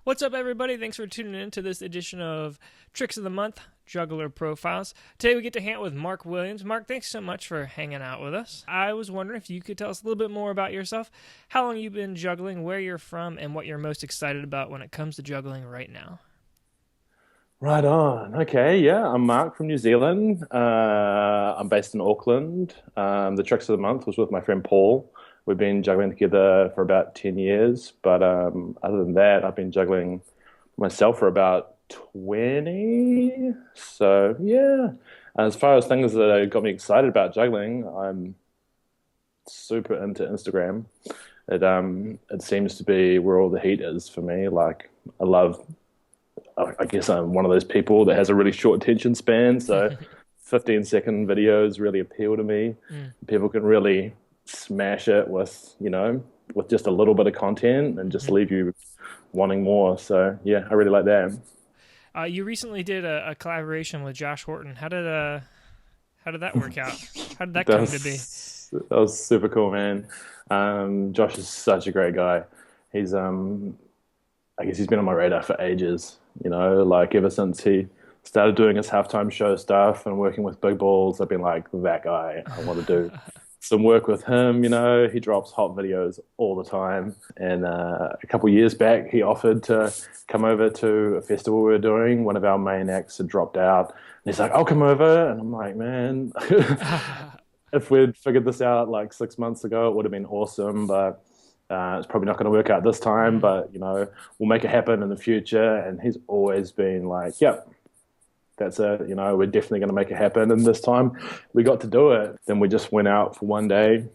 What's up, everybody? Thanks for tuning in to this edition of Tricks of the Month, Juggler Profiles. Today we get to hang out with Mark Williams. Mark, thanks so much for hanging out with us. I was wondering if you could tell us a little bit more about yourself, how long you've been juggling, where you're from, and what you're most excited about when it comes to juggling right now. Right on. Okay, yeah, I'm Mark from New Zealand. I'm based in Auckland. The Tricks of the Month was with my friend Paul. We've been juggling together for about 10 years, but other than that, I've been juggling myself for about 20. So, yeah. As far as things that got me excited about juggling, I'm super into Instagram. It seems to be where all the heat is for me. Like, I guess I'm one of those people that has a really short attention span, so 15-second videos really appeal to me. Mm. People can really smash it with just a little bit of content and just Mhm. leave you wanting more. So yeah, I really like that. You recently did a collaboration with Josh Horton. How did that work out? How did that That come to be? was super cool, man. Josh is such a great guy. He's I guess he's been on my radar for ages, like ever since he started doing his halftime show stuff and working with big balls. I've been like, that guy, I want to do some work with him. He drops hot videos all the time. And a couple of years back, he offered to come over to a festival we were doing. One of our main acts had dropped out. And he's like, I'll come over. And I'm like, man, if we'd figured this out like 6 months ago, it would have been awesome. But it's probably not going to work out this time, Mm. but we'll make it happen in the future. And he's always been like, "Yep, that's it. We're definitely going to make it happen." And this time, we got to do it. Then we just went out for one day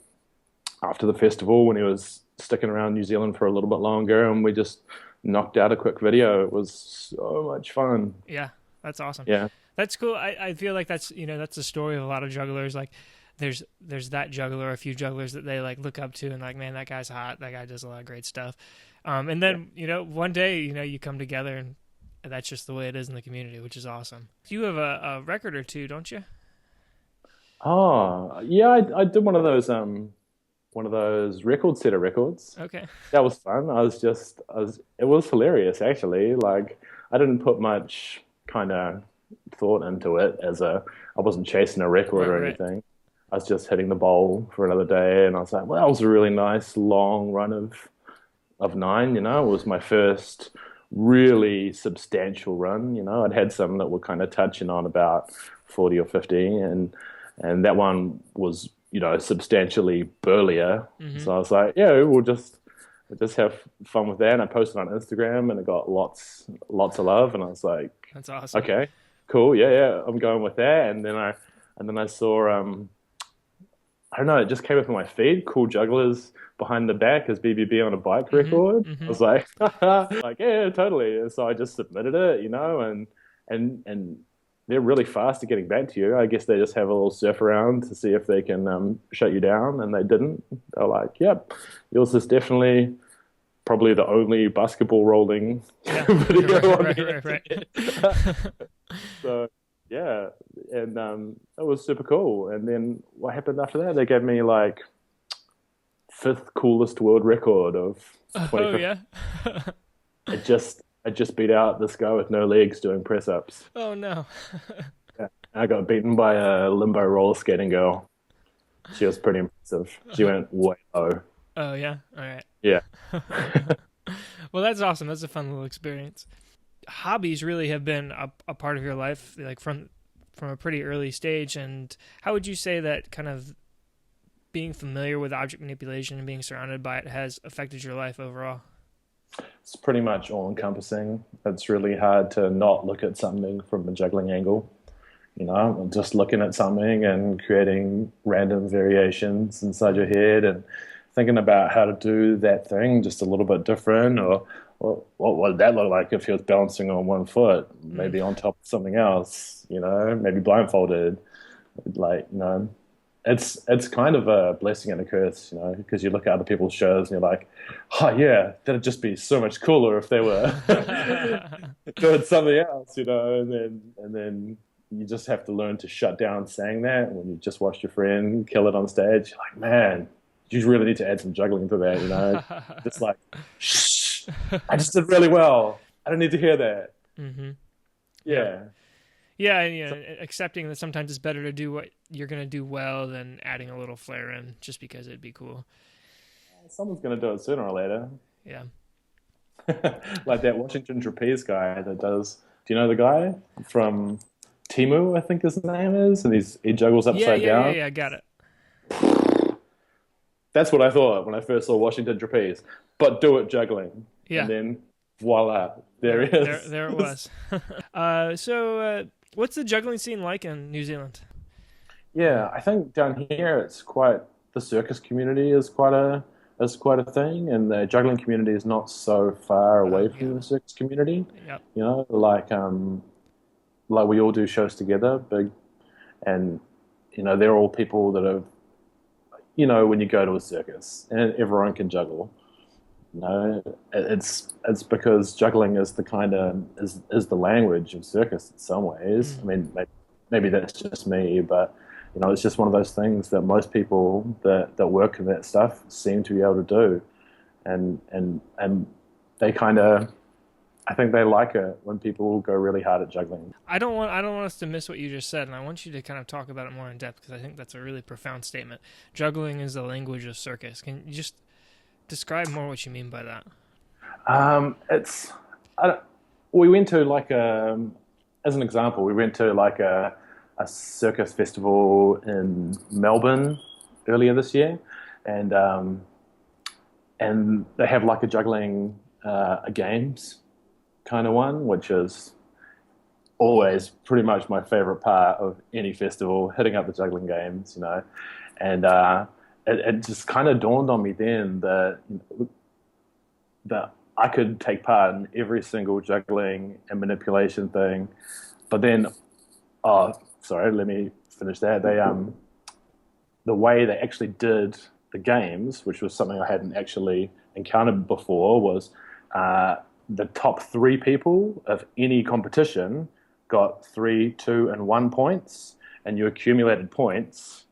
after the festival when he was sticking around New Zealand for a little bit longer, and we just knocked out a quick video. It was so much fun. Yeah, that's awesome. Yeah, That's cool. I feel like that's the story of a lot of jugglers. Like there's that juggler, a few jugglers that they like look up to and like, man, that guy's hot. That guy does a lot of great stuff. And yeah. then one day you come together and that's just the way it is in the community, which is awesome. You have a record or two, don't you? Oh, yeah. I did one of those record set of records. Okay. That was fun. It was hilarious actually. Like I didn't put much kind of thought into it I wasn't chasing a record Right, or right. anything. I was just hitting the bowl for another day, and I was like, well, that was a really nice long run of nine. It was my first really substantial run. I'd had some that were kind of touching on about 40 or 50, and that one was substantially burlier. Hmm. So I was like, yeah, we'll just have fun with that. And I posted on Instagram, and it got lots of love. And I was like, That's awesome. okay, cool, yeah, yeah, I'm going with that. And then I saw I don't know, it just came up in my feed. Cool Jugglers behind the back as BBB on a bike Hmm. record. I Hmm. was like, like yeah, totally. And so I just submitted it, and they're really fast at getting back to you. I guess they just have a little surf around to see if they can shut you down, and they didn't. They're like, yep, yours is definitely probably the only basketball rolling Yeah. video on Right, the right, right, internet. right. So yeah, and it was super cool. And then what happened after that? They gave me like fifth coolest world record of Oh 2015. yeah. I just beat out this guy with no legs doing press ups. Oh no. Yeah. I got beaten by a limbo roller skating girl. She was pretty impressive. She went way low. Oh yeah. All right. Yeah. Well, that's awesome. That's a fun little experience. Hobbies really have been a part of your life, like from a pretty early stage. And how would you say that kind of being familiar with object manipulation and being surrounded by it has affected your life overall? It's pretty much all encompassing. It's really hard to not look at something from a juggling angle. Just looking at something and creating random variations inside your head and thinking about how to do that thing just a little bit different, or what would that look like if he was balancing on one foot, Mm. maybe on top of something else, maybe blindfolded. Like, it's kind of a blessing and a curse, because you look at other people's shows and you're like, oh yeah, that'd just be so much cooler if they were doing something else, and then you just have to learn to shut down saying that. When you just watched your friend kill it on stage, you're like, man, you really need to add some juggling to that, just like, shh, I just did really well. I don't need to hear that. Mm-hmm. Yeah. Yeah. Yeah, and So, accepting that sometimes it's better to do what you're gonna do well than adding a little flair in just because it'd be cool. someone's going to do it sooner or later. Yeah. Like that Washington trapeze guy that does. Do you know the guy from Timu? I think his name is, and he juggles Yeah, upside yeah, yeah, down. yeah. Got it. That's what I thought when I first saw Washington trapeze. But do it juggling, and Yeah. then voila, there There, he there, is. there it was. What's the juggling scene like in New Zealand? Yeah, I think down here it's quite the circus community is quite a thing, and the juggling community is not so far away Yeah. from the circus community. Yep. You know, like we all do shows together, big, and they're all people that have when you go to a circus and everyone can juggle. It's because juggling is the kind of is the language of circus in some ways. I Mm. mean, maybe that's just me, but it's just one of those things that most people that work in that stuff seem to be able to do, and they kind of I think they like it when people go really hard at juggling. I don't want us to miss what you just said, and I want you to kind of talk about it more in depth because I think that's a really profound statement. Juggling is the language of circus. Can you just describe more what you mean by that? It's I, don't- we went to as an example, we went to a circus festival in Melbourne earlier this year, and they have like a juggling a games kind of one, which is always pretty much my favorite part of any festival, hitting up the juggling games. And it just kind of dawned on me then that I could take part in every single juggling and manipulation thing. But then, oh, sorry, let me finish that. The way they actually did the games, which was something I hadn't actually encountered before, was the top three people of any competition got 3, 2, and 1 points, and you accumulated points,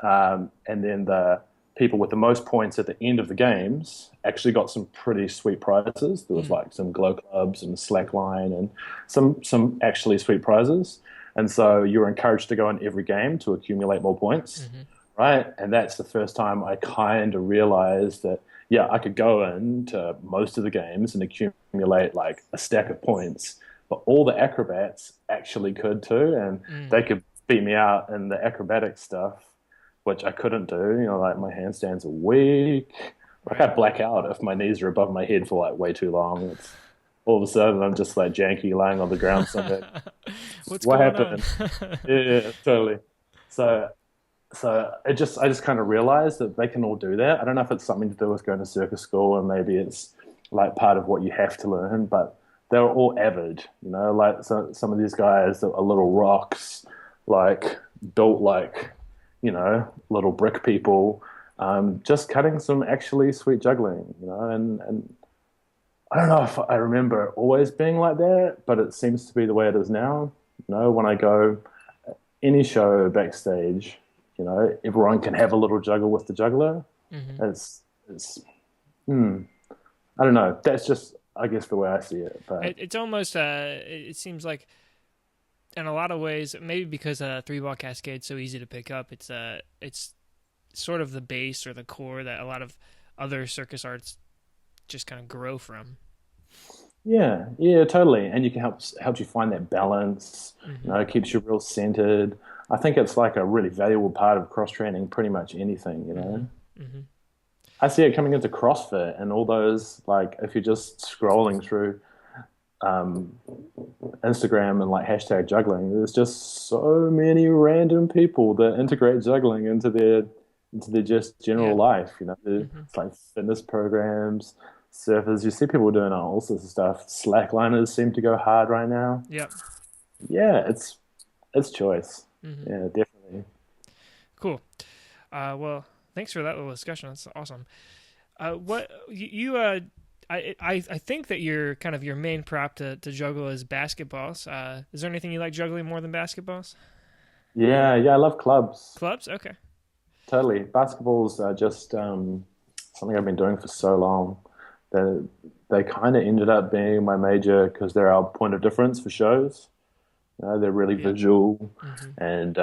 and then the people with the most points at the end of the games actually got some pretty sweet prizes. There was Mm. like some glow clubs and slackline and some actually sweet prizes. And so you were encouraged to go in every game to accumulate more points, Hmm. right? And that's the first time I kind of realized that, yeah, I could go into most of the games and accumulate like a stack of points, but all the acrobats actually could too, and Mm. they could beat me out in the acrobatic stuff, which I couldn't do. Like my handstands are weak. Like I Right. black out if my knees are above my head for like way too long. It's all of a sudden I'm just like janky lying on the ground somewhere. What's What going on? happened? Yeah, totally. So I just kind of realized that they can all do that. I don't know if it's something to do with going to circus school and maybe it's like part of what you have to learn, but they're all avid. Like some of these guys that are little rocks, like built like, little brick people, just cutting some actually sweet juggling. And I don't know if I remember it always being like that, but it seems to be the way it is now. When I go any show backstage, everyone can have a little juggle with the juggler. Hmm. It's hmm, I don't know. That's just I guess the way I see it. But It's almost it seems like in a lot of ways, maybe because three ball cascade's so easy to pick up, it's sort of the base or the core that a lot of other circus arts just kind of grow from. yeah, yeah, totally. And you can help you find that balance. Hmm. It keeps you real centered. I think it's like a really valuable part of cross training. Pretty much anything. Hmm. Hmm. I see it coming into CrossFit and all those like if you're just scrolling through um, Instagram and like hashtag juggling, there's just so many random people that integrate juggling into their just Yeah. general life. Hmm. It's like fitness programs, surfers. You see people doing all sorts of stuff. Slackliners seem to go hard right now. Yep. Yeah, it's choice. Hmm. Yeah, definitely. Cool. Well, thanks for that little discussion. That's awesome. What you I think that your main prop to juggle is basketballs. Is there anything you like juggling more than basketballs? Yeah, yeah. I love clubs. Clubs? Okay. Totally. Basketball's just something I've been doing for so long that they kind of ended up being my major because they're our point of difference for shows. You know, they're really Yep. visual, Hmm.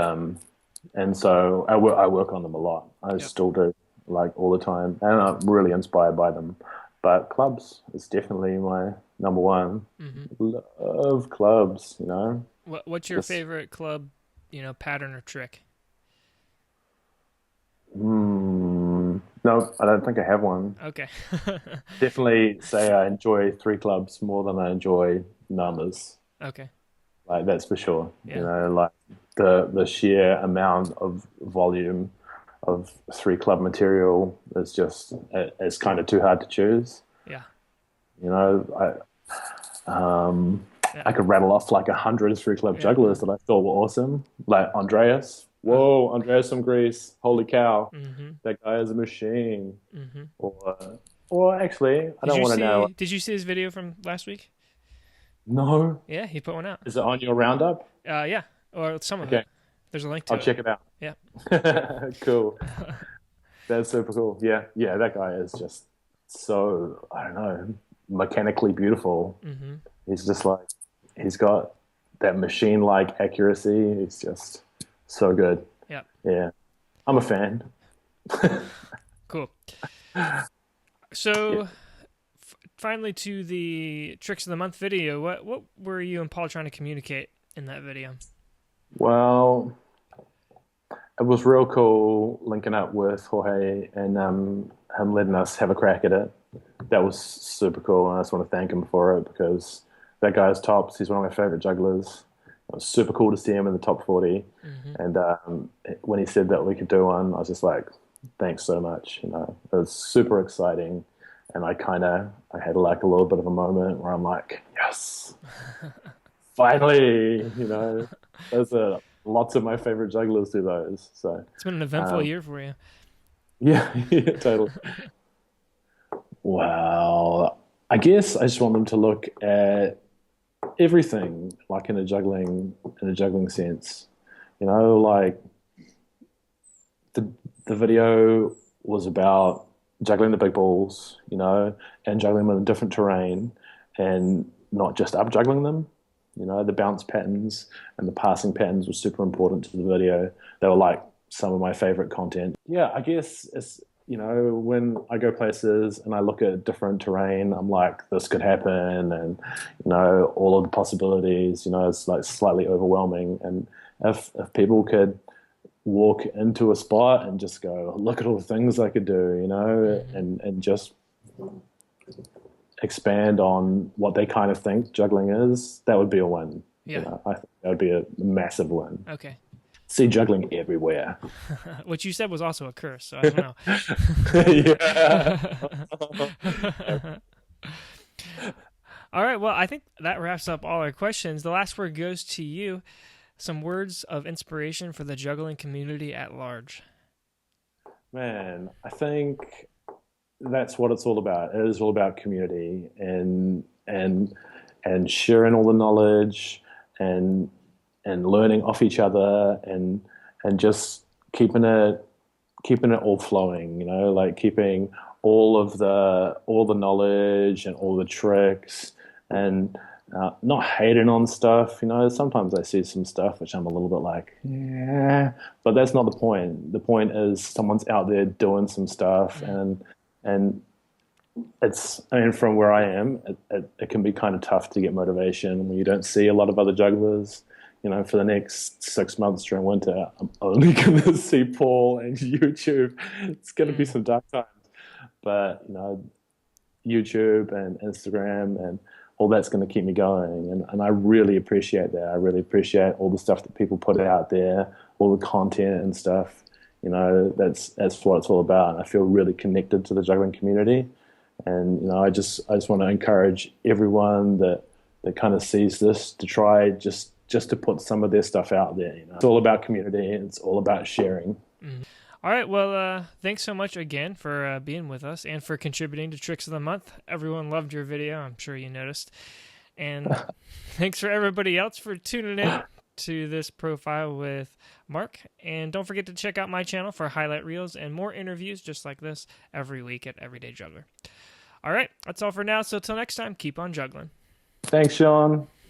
and so I work on them a lot. I Yep. still do, like all the time, and I'm really inspired by them. But clubs is definitely my number one. Hmm. Love clubs, you know. What's your Just favorite club, pattern or trick? no, I don't think I have one. Okay. Definitely say I enjoy three clubs more than I enjoy numbers. Okay. Like that's for sure. You Yeah. know, like the sheer amount of volume of three club material is just it's kind of too hard to choose. Yeah. You know, Yeah. I could rattle off like 100 three club Yeah. jugglers that I thought were awesome. Like Andreas. Uh, Whoa, Andreas from Greece. Holy cow. hmm. That guy is a machine. Hmm. Or actually, I don't want to know. Did you see his video from last week? No. Yeah, he put one out. Is it on your roundup? Yeah, or some of it. Okay. There's a link to I'll it. check it out. Yeah. Cool. That's super cool. Yeah. Yeah. That guy is just so, I don't know, mechanically beautiful. Hmm. He's just like, he's got that machine like accuracy. He's just so good. Yeah. Yeah. I'm a fan. Cool. So, finally to the tricks of the month video. What were you and Paul trying to communicate in that video? Well, it was real cool linking up with Jorge and him letting us have a crack at it. That was super cool, and I just want to thank him for it because that guy's tops. He's one of my favorite jugglers. It was super cool to see him in the top 40. Hmm. And when he said that we could do one, I was just like, thanks so much. You know, it was super exciting. And I had like a little bit of a moment where I'm like, yes, finally, you know, those are lots of my favorite jugglers do those. So, It's been an eventful um, year for you. yeah, yeah, totally. Well, I guess I just want them to look at everything like in a juggling sense. You know, like the the video was about juggling the big balls, you know, and juggling them in different terrain and not just up juggling them. You know, the bounce patterns and the passing patterns were super important to the video. They were like some of my favorite content. Yeah, I guess it's, you know, when I go places and I look at different terrain, I'm like, this could happen, and you know, all of the possibilities. You know, it's like slightly overwhelming. And if people could walk into a spot and just go, look at all the things I could do, you know, Hmm. and just expand on what they kind of think juggling is, that would be a win. You Yeah. know, I think that would be a massive win. Okay. See juggling everywhere. Which you said was also a curse, so I don't know. Yeah. All right. Well, I think that wraps up all our questions. The last word goes to you. Some words of inspiration for the juggling community at large. Man, I think that's what it's all about. It is all about community and sharing all the knowledge and learning off each other and just keeping it all flowing, you know, like keeping all the knowledge and all the tricks and not hating on stuff. You know, sometimes I see some stuff which I'm a little bit like, yeah, but that's not the point. The point is someone's out there doing some stuff, Mm. and it's, I mean, from where I am, it can be kind of tough to get motivation when you don't see a lot of other jugglers. You know, for the next 6 months during winter, I'm only going to see Paul and YouTube. It's going to be Mm. some dark times, but you know, YouTube and Instagram and all that's going to keep me going. And I really appreciate that. I really appreciate all the stuff that people put out there, all the content and stuff. You know, that's what it's all about. And I feel really connected to the juggling community. And you know, I just want to encourage everyone that kind of sees this to try just to put some of their stuff out there. You know, it's all about community. It's all about sharing. Mm. All right. Well, thanks so much again for being with us and for contributing to Tricks of the Month. Everyone loved your video. I'm sure you noticed. And thanks for everybody else for tuning in to this profile with Mark. And don't forget to check out my channel for highlight reels and more interviews just like this every week at Everyday Juggler. All right, that's all for now. So till next time, keep on juggling. Thanks, Sean.